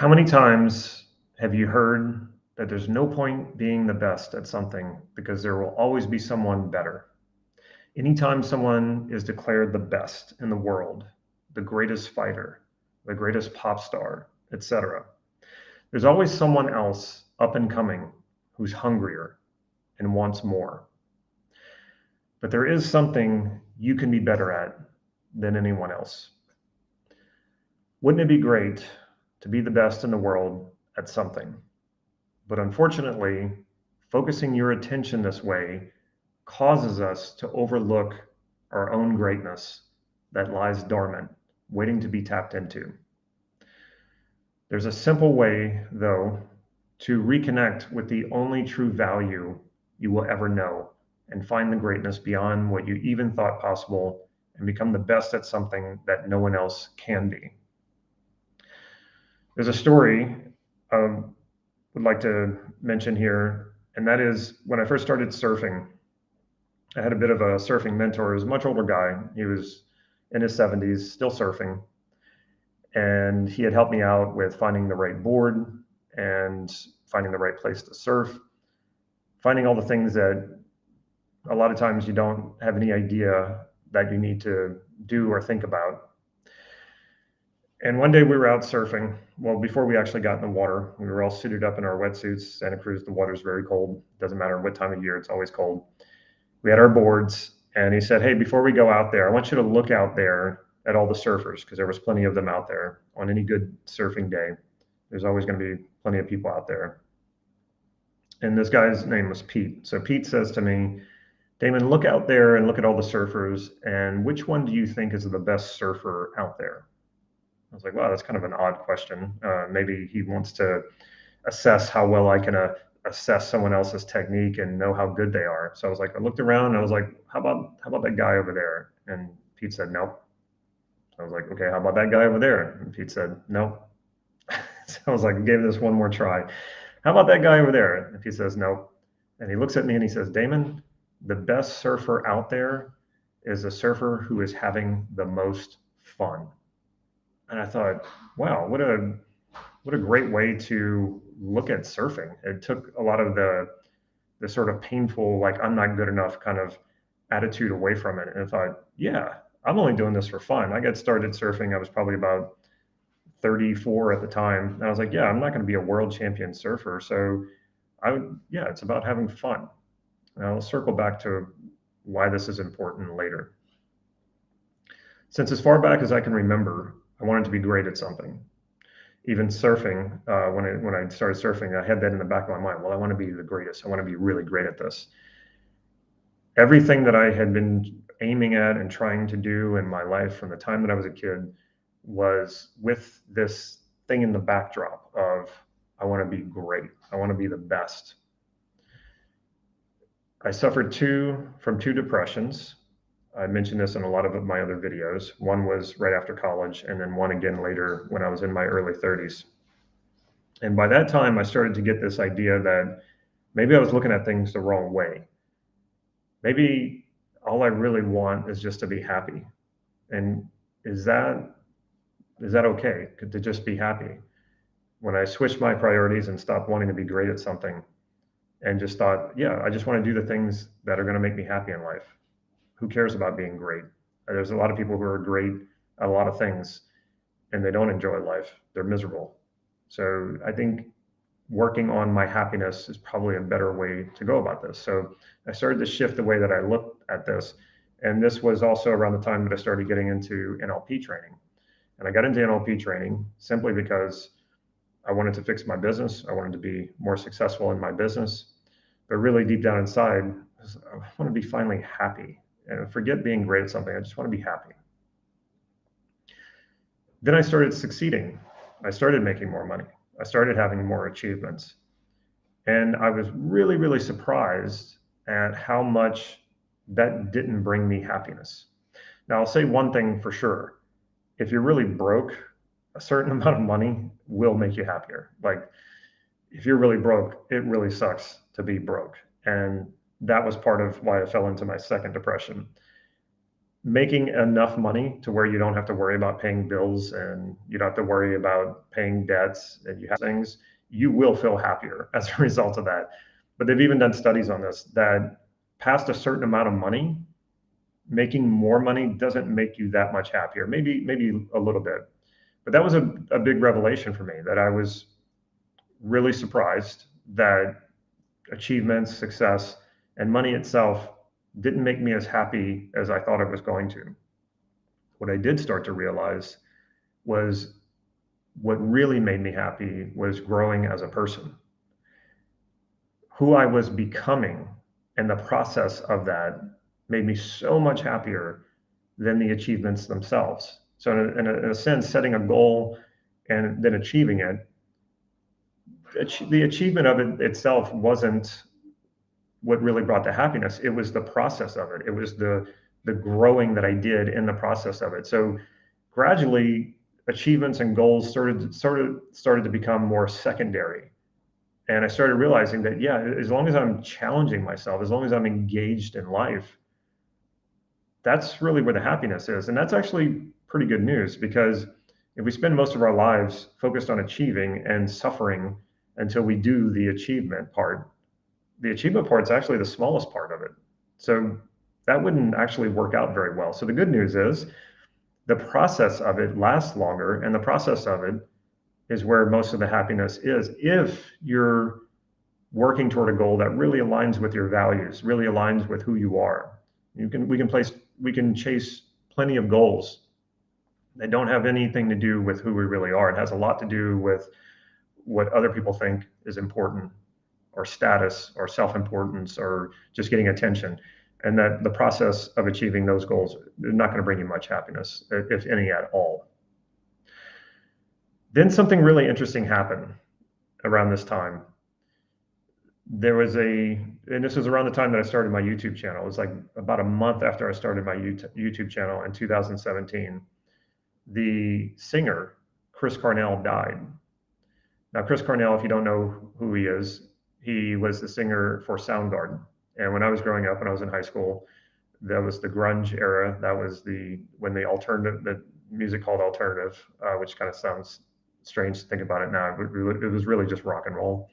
How many times have you heard that there's no point being the best at something because there will always be someone better? Anytime someone is declared the best in the world, the greatest fighter, the greatest pop star, etc., there's always someone else up and coming who's hungrier and wants more. But there is something you can be better at than anyone else. Wouldn't it be great to be the best in the world at something? But unfortunately, focusing your attention this way causes us to overlook our own greatness that lies dormant, waiting to be tapped into. There's a simple way, though, to reconnect with the only true value you will ever know and find the greatness beyond what you even thought possible and become the best at something that no one else can be. There's a story I would like to mention here, and that is when I first started surfing. I had a bit of a surfing mentor. He was a much older guy. He was in his 70s, still surfing, and he had helped me out with finding the right board and finding the right place to surf, finding all the things that a lot of times you don't have any idea that you need to do or think about. And one day we were out surfing. Well, before we actually got in the water, we were all suited up in our wetsuits. Santa Cruz, the water's very cold. Doesn't matter what time of year, it's always cold. We had our boards, and he said, "Hey, before we go out there, I want you to look out there at all the surfers, because there was plenty of them out there on any good surfing day. There's always going to be plenty of people out there." And this guy's name was Pete. So Pete says to me, "Damon, look out there and look at all the surfers, and which one do you think is the best surfer out there?" I was like, wow, that's kind of an odd question. Maybe he wants to assess how well I can assess someone else's technique and know how good they are. So I was like, I looked around and I was like, how about that guy over there? And Pete said, nope. So I was like, okay, how about that guy over there? And Pete said, nope. So I was like, I gave this one more try. How about that guy over there? And Pete says, nope. And he looks at me and he says, Damon, the best surfer out there is a surfer who is having the most fun. And I thought, wow, what a great way to look at surfing. It took a lot of the sort of painful, like I'm not good enough kind of attitude away from it. And I thought, yeah, I'm only doing this for fun. I got started surfing. I was probably about 34 at the time. And I was like, yeah, I'm not going to be a world champion surfer. So yeah, it's about having fun. And I'll circle back to why this is important later. Since as far back as I can remember, I wanted to be great at something. Even surfing, when I started surfing, I had that in the back of my mind. Well, I want to be the greatest. I want to be really great at this. Everything that I had been aiming at and trying to do in my life from the time that I was a kid was with this thing in the backdrop of I want to be great. I want to be the best. I suffered from two depressions. I mentioned this in a lot of my other videos. One was right after college, and then one again later when I was in my early 30s. And by that time, I started to get this idea that maybe I was looking at things the wrong way. Maybe all I really want is just to be happy. And is that okay to just be happy? When I switched my priorities and stopped wanting to be great at something and just thought, yeah, I just want to do the things that are going to make me happy in life. Who cares about being great? There's a lot of people who are great at a lot of things and they don't enjoy life. They're miserable. So I think working on my happiness is probably a better way to go about this. So I started to shift the way that I looked at this. And this was also around the time that I started getting into NLP training. And I got into NLP training simply because I wanted to fix my business. I wanted to be more successful in my business. But really deep down inside, I want to be finally happy. And forget being great at something. I just want to be happy. Then I started succeeding. I started making more money. I started having more achievements. And I was really, really surprised at how much that didn't bring me happiness. Now, I'll say one thing for sure. If you're really broke, a certain amount of money will make you happier. Like, if you're really broke, it really sucks to be broke. And that was part of why I fell into my second depression. making enough money to where you don't have to worry about paying bills and you don't have to worry about paying debts and you have things, you will feel happier as a result of that. But they've even done studies on this that past a certain amount of money, making more money doesn't make you that much happier. Maybe a little bit. But that was a big revelation for me, that I was really surprised that achievements, success, and money itself didn't make me as happy as I thought it was going to. What I did start to realize was what really made me happy was growing as a person. Who I was becoming and the process of that made me so much happier than the achievements themselves. So, in a sense, setting a goal and then achieving it, the achievement of it itself wasn't what really brought the happiness. It was the process of it. It was the growing that I did in the process of it. So gradually, achievements and goals started to become more secondary. And I started realizing that, yeah, as long as I'm challenging myself, as long as I'm engaged in life, that's really where the happiness is. And that's actually pretty good news, because if we spend most of our lives focused on achieving and suffering until we do the achievement part, the achievement part is actually the smallest part of it. So that wouldn't actually work out very well. So the good news is the process of it lasts longer, and the process of it is where most of the happiness is, if you're working toward a goal that really aligns with your values, really aligns with who you are. We can chase plenty of goals that don't have anything to do with who we really are. It has a lot to do with what other people think is important, or status, or self-importance, or just getting attention. And that the process of achieving those goals is not going to bring you much happiness, if any at all. Then something really interesting happened around this time. And this was around the time that I started my YouTube channel. It was like about a month after I started my YouTube channel in 2017. The singer, Chris Cornell, died. Now, Chris Cornell, if you don't know who he was the singer for Soundgarden. And when I was growing up, when I was in high school, that was the grunge era. That was when the music called alternative, which kind of sounds strange to think about it now. It was really just rock and roll.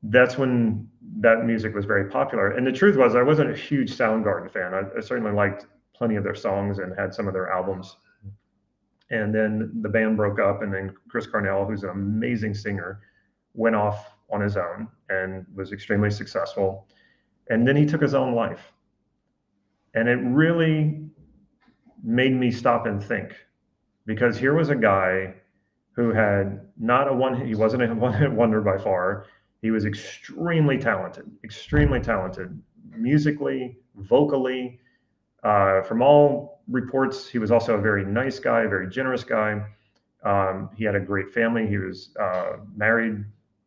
That's when that music was very popular. And the truth was, I wasn't a huge Soundgarden fan. I certainly liked plenty of their songs and had some of their albums. And then the band broke up, and then Chris Cornell, who's an amazing singer, went off on his own and was extremely successful. And then he took his own life. And it really made me stop and think, because here was a guy who had not a one, he wasn't a one-hit wonder by far. He was extremely talented musically, vocally. From all reports, he was also a very nice guy, a very generous guy. He had a great family. He was married,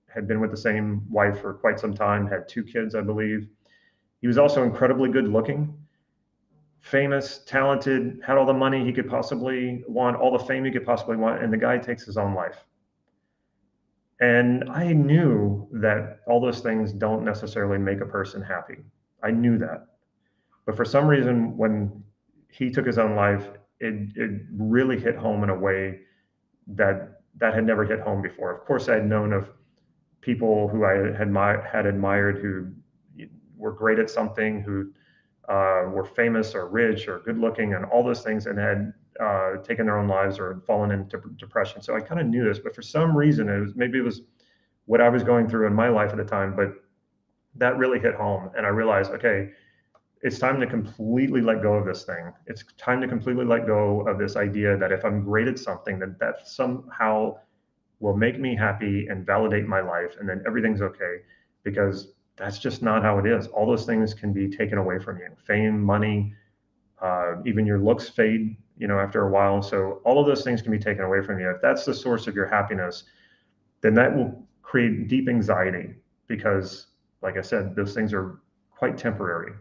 had been with the same wife for quite some time, had 2 kids, I believe. He was also incredibly good looking, famous, talented, had all the money he could possibly want, all the fame he could possibly want, and the guy takes his own life. And I knew that all those things don't necessarily make a person happy. I knew that. But for some reason, when he took his own life, it really hit home in a way that had never hit home before. Of course, I had known of people who I had admired, who were great at something, who were famous or rich or good looking and all those things, and had taken their own lives or fallen into depression. So I kind of knew this, but for some reason, maybe it was what I was going through in my life at the time, but that really hit home. And I realized, okay, it's time to completely let go of this thing. It's time to completely let go of this idea that if I'm great at something, that somehow will make me happy and validate my life, and then everything's okay, because that's just not how it is. All those things can be taken away from you. Fame, money, even your looks fade, after a while. So all of those things can be taken away from you. If that's the source of your happiness, then that will create deep anxiety, because, like I said, those things are quite temporary.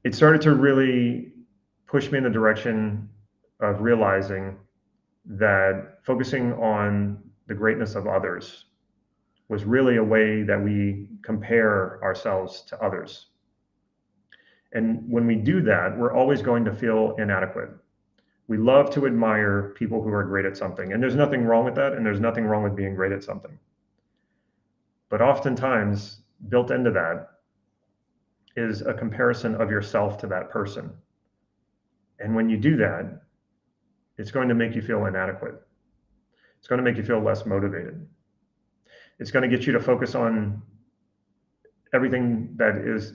It started to really push me in the direction of realizing that focusing on the greatness of others was really a way that we compare ourselves to others. And when we do that, we're always going to feel inadequate. We love to admire people who are great at something, and there's nothing wrong with that, and there's nothing wrong with being great at something. But oftentimes, built into that is a comparison of yourself to that person. And when you do that, it's going to make you feel inadequate. It's going to make you feel less motivated. It's going to get you to focus on everything that is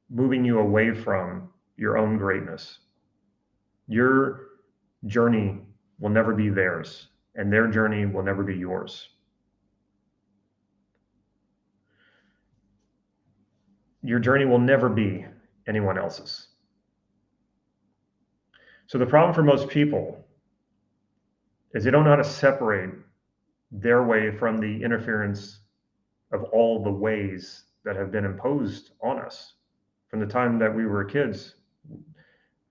moving you away from your own greatness. Your journey will never be theirs, and their journey will never be yours. Your journey will never be anyone else's. So the problem for most people is they don't know how to separate their way from the interference of all the ways that have been imposed on us. From the time that we were kids,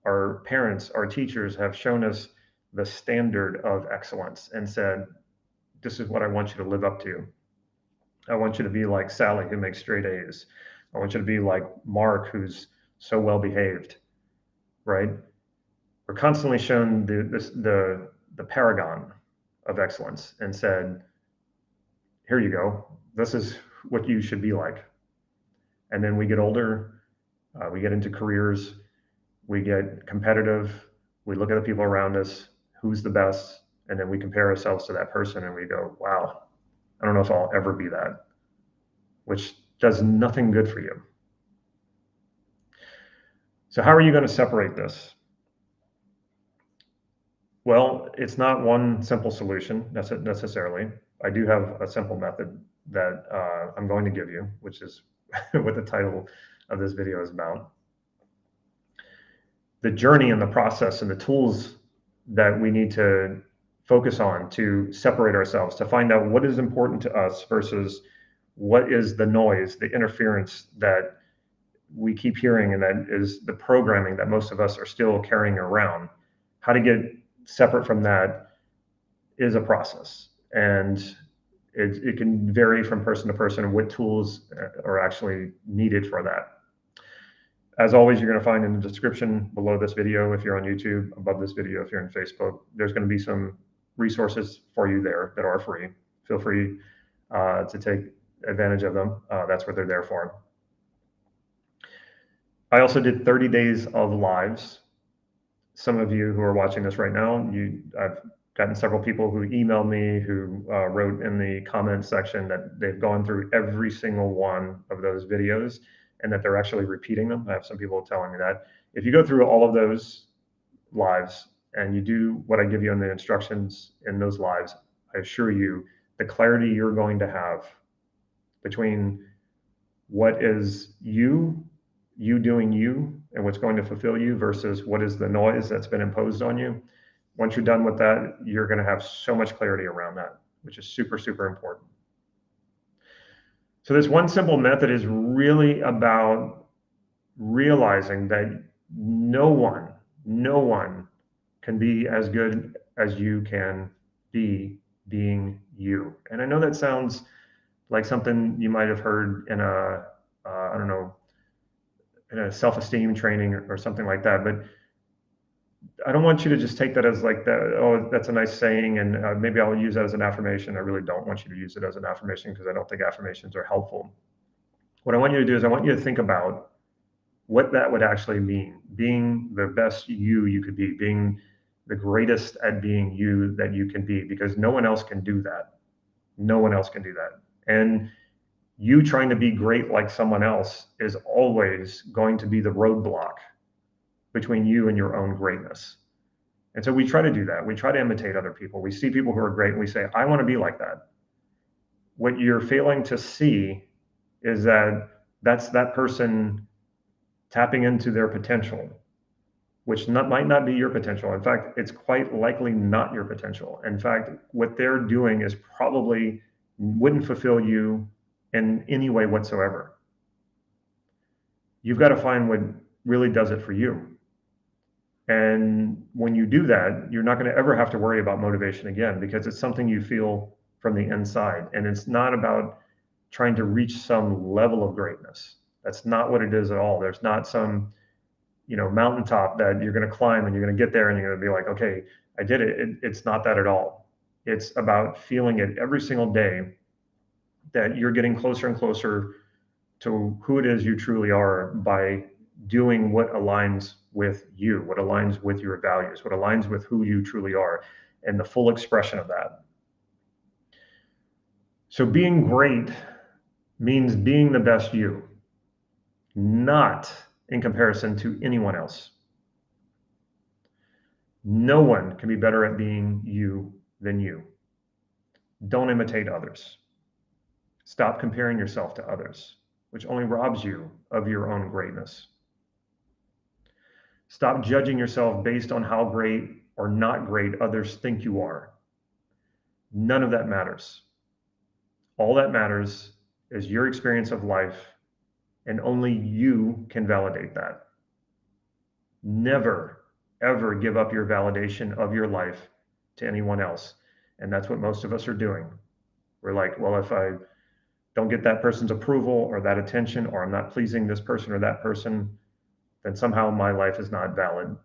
our parents, our teachers have shown us the standard of excellence and said, this is what I want you to live up to. I want you to be like Sally, who makes straight A's. I want you to be like Mark, who's so well behaved, right? We're constantly shown the paragon of excellence and said, here you go. This is what you should be like. And then we get older, we get into careers, we get competitive, we look at the people around us, who's the best, and then we compare ourselves to that person and we go, wow, I don't know if I'll ever be that, which does nothing good for you. So how are you going to separate this? Well, it's not one simple solution necessarily. I do have a simple method that I'm going to give you, which is what the title of this video is about. The journey and the process and the tools that we need to focus on to separate ourselves, to find out what is important to us versus what is the noise, the interference that we keep hearing, and that is the programming that most of us are still carrying around. How to get separate from that is a process, and it can vary from person to person what tools are actually needed for that. As always, you're going to find in the description below this video, if you're on YouTube, above this video, if you're in Facebook, there's going to be some resources for you there that are free. Feel free to take advantage of them. That's what they're there for. I also did 30 days of lives. Some of you who are watching this right now, I've gotten several people who emailed me, who wrote in the comments section that they've gone through every single one of those videos and that they're actually repeating them. I have some people telling me that. If you go through all of those lives and you do what I give you in the instructions in those lives, I assure you the clarity you're going to have between what is you doing you and what's going to fulfill you versus what is the noise that's been imposed on you. Once you're done with that, you're going to have so much clarity around that, which is super, super important. So this one simple method is really about realizing that no one can be as good as you can be being you. And I know that sounds like something you might have heard in a, I don't know, in a self-esteem training or something like that, but I don't want you to just take that as like that, oh, that's a nice saying, and maybe I'll use that as an affirmation. I really don't want you to use it as an affirmation because I don't think affirmations are helpful. What I want you to do is I want you to think about what that would actually mean, being the best you could be, being the greatest at being you that you can be, because no one else can do that. No one else can do that. And you trying to be great like someone else is always going to be the roadblock between you and your own greatness. And so we try to do that. We try to imitate other people. We see people who are great and we say, I want to be like that. What you're failing to see is that that's that person tapping into their potential, which might not be your potential. In fact, it's quite likely not your potential. In fact, what they're doing is probably wouldn't fulfill you in any way whatsoever. You've got to find what really does it for you. And when you do that, you're not going to ever have to worry about motivation again, because it's something you feel from the inside. And it's not about trying to reach some level of greatness. That's not what it is at all. There's not some, mountaintop that you're going to climb and you're going to get there and you're going to be like, okay, I did it. It's not that at all. It's about feeling it every single day that you're getting closer and closer to who it is you truly are by doing what aligns with you, what aligns with your values, what aligns with who you truly are, and the full expression of that. So being great means being the best you, not in comparison to anyone else. No one can be better at being you than you. Don't imitate others. Stop comparing yourself to others, which only robs you of your own greatness. Stop judging yourself based on how great or not great others think you are. None of that matters. All that matters is your experience of life, and only you can validate that. Never, ever give up your validation of your life to anyone else. And that's what most of us are doing. We're like, well, if I don't get that person's approval or that attention, or I'm not pleasing this person or that person, then somehow my life is not valid.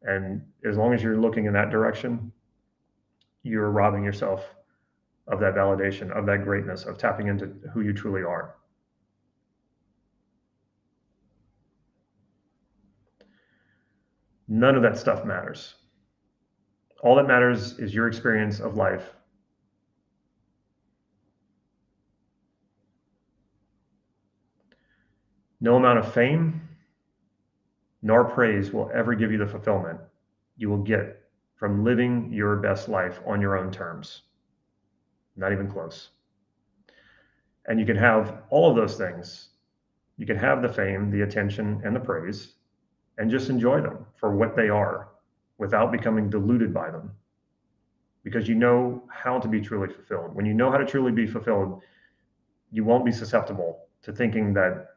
And as long as you're looking in that direction, you're robbing yourself of that validation, of that greatness, of tapping into who you truly are. None of that stuff matters. All that matters is your experience of life. No amount of fame nor praise will ever give you the fulfillment you will get from living your best life on your own terms. Not even close. And you can have all of those things. You can have the fame, the attention, and the praise, and just enjoy them for what they are without becoming deluded by them. Because you know how to be truly fulfilled. When you know how to truly be fulfilled, you won't be susceptible to thinking that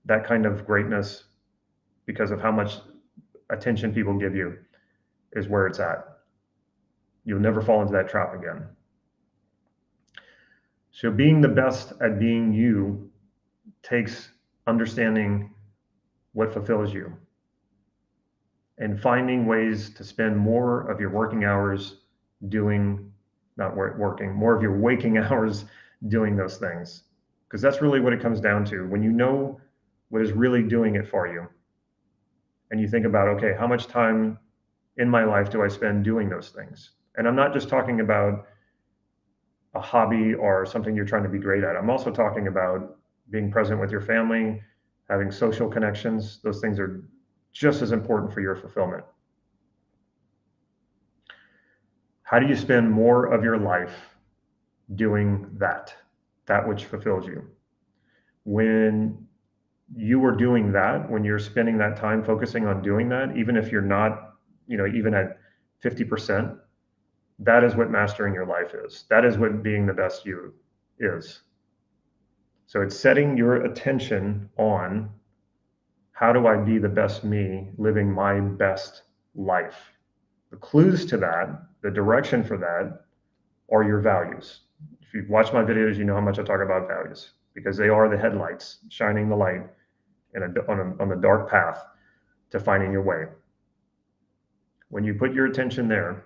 that kind of greatness, because of how much attention people give you, is where it's at. You'll never fall into that trap again. So being the best at being you takes understanding what fulfills you and finding ways to spend more of your working hours doing, not working, more of your waking hours doing those things. Because that's really what it comes down to. When you know what is really doing it for you, and you think about, okay, how much time in my life do I spend doing those things? And I'm not just talking about a hobby or something you're trying to be great at. I'm also talking about being present with your family, having social connections. Those things are just as important for your fulfillment. How do you spend more of your life doing that which fulfills you? When you are doing that, when you're spending that time focusing on doing that, even if you're not, even at 50%, that is what mastering your life is. That is what being the best you is. So it's setting your attention on, how do I be the best me, living my best life? The clues to that, the direction for that, are your values. If you've watched my videos, you know how much I talk about values, because they are the headlights shining the light on the dark path to finding your way. When you put your attention there,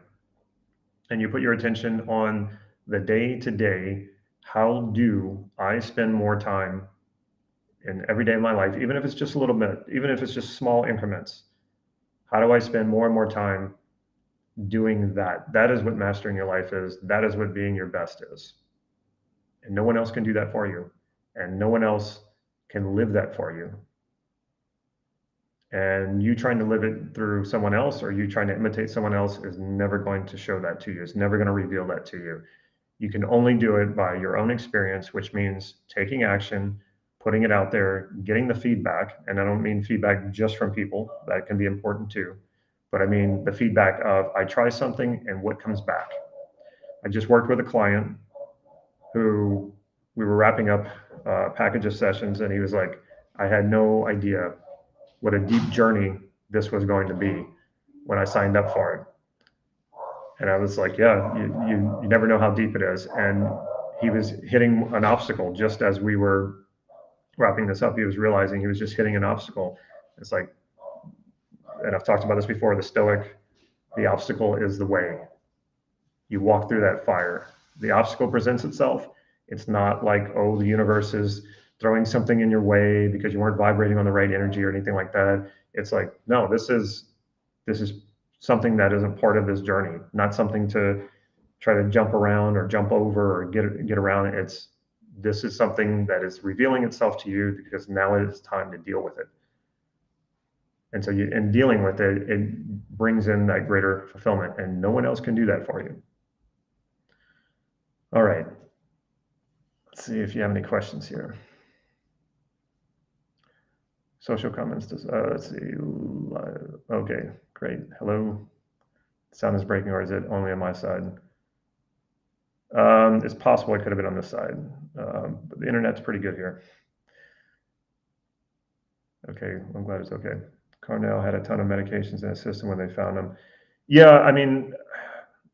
and you put your attention on the day-to-day, how do I spend more time in every day of my life, even if it's just a little bit, even if it's just small increments, how do I spend more and more time doing that? That is what mastering your life is. That is what being your best is. And no one else can do that for you. And no one else can live that for you. And you trying to live it through someone else, or you trying to imitate someone else, is never going to show that to you. It's never going to reveal that to you. You can only do it by your own experience, which means taking action, putting it out there, getting the feedback. And I don't mean feedback just from people. That can be important too. But I mean the feedback of, I try something and what comes back. I just worked with a client who, we were wrapping up a package of sessions, and he was like, I had no idea what a deep journey this was going to be when I signed up for it. And I was like, yeah, you never know how deep it is. And he was hitting an obstacle just as we were wrapping this up, he was realizing he was just hitting an obstacle. It's like, and I've talked about this before, the Stoic, the obstacle is the way. You walk through that fire. The obstacle presents itself. It's not like, oh, the universe is throwing something in your way because you weren't vibrating on the right energy or anything like that. It's like, no, this is something that isn't part of this journey, not something to try to jump around or jump over or get around. This is something that is revealing itself to you because now it is time to deal with it. And so in dealing with it, it brings in that greater fulfillment, and no one else can do that for you. All right. Let's see if you have any questions here. Social comments. Let's see. Okay, great. Hello. Sound is breaking, or is it only on my side? It's possible it could have been on this side, but the internet's pretty good here. Okay, I'm glad it's okay. Cornell had a ton of medications in his system when they found them. Yeah, I mean,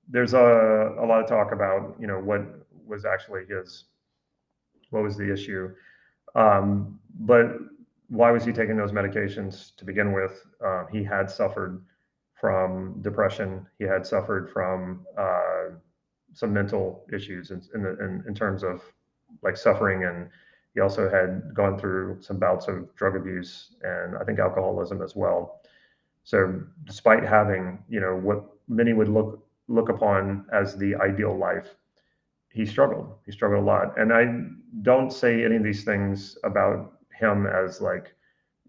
there's a lot of talk about, what was actually what was the issue. But why was he taking those medications to begin with? He had suffered from depression. He had suffered from some mental issues in terms of like suffering, and he also had gone through some bouts of drug abuse and I think alcoholism as well. So despite having, what many would look upon as the ideal life, he struggled. He struggled a lot. And I don't say any of these things about him as like,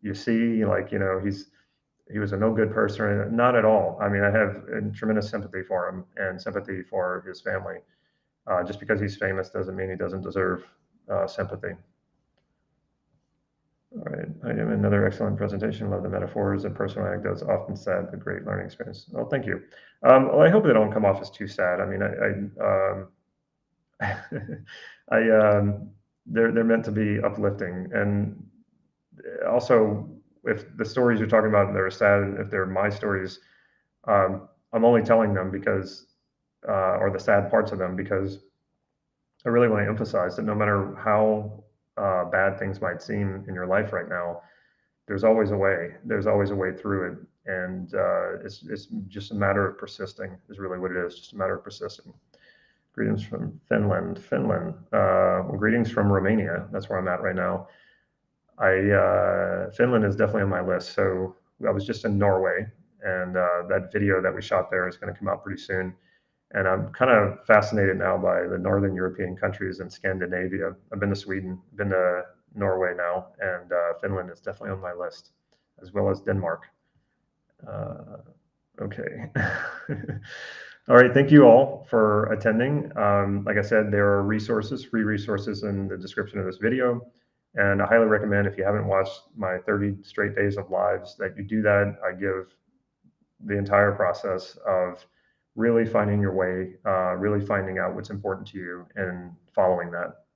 you see, like, he was a no good person. Not at all. I mean, I have tremendous sympathy for him and sympathy for his family. Just because he's famous doesn't mean he doesn't deserve sympathy. All right. I am another excellent presentation. Love the metaphors and personal anecdotes. Often sad, but great learning experience. Well, thank you. Well, I hope they don't come off as too sad. I mean, they're meant to be uplifting, and also if the stories you're talking about they're sad, if they're my stories, I'm only telling them because, or the sad parts of them, because I really want to emphasize that no matter how bad things might seem in your life right now, there's always a way. There's always a way through it, and it's just a matter of persisting. Is really what it is. Just a matter of persisting. Greetings from Finland. Well, greetings from Romania. That's where I'm at right now. Finland is definitely on my list. So I was just in Norway, and that video that we shot there is going to come out pretty soon. And I'm kind of fascinated now by the Northern European countries and Scandinavia. I've been to Sweden, been to Norway now, and Finland is definitely on my list, as well as Denmark. Okay. All right, thank you all for attending. Like I said, there are resources, free resources in the description of this video. And I highly recommend, if you haven't watched my 30 straight days of lives, that you do that. I give the entire process of really finding your way, really finding out what's important to you and following that.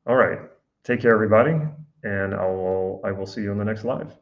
All right, take care, everybody, and I will see you in the next live.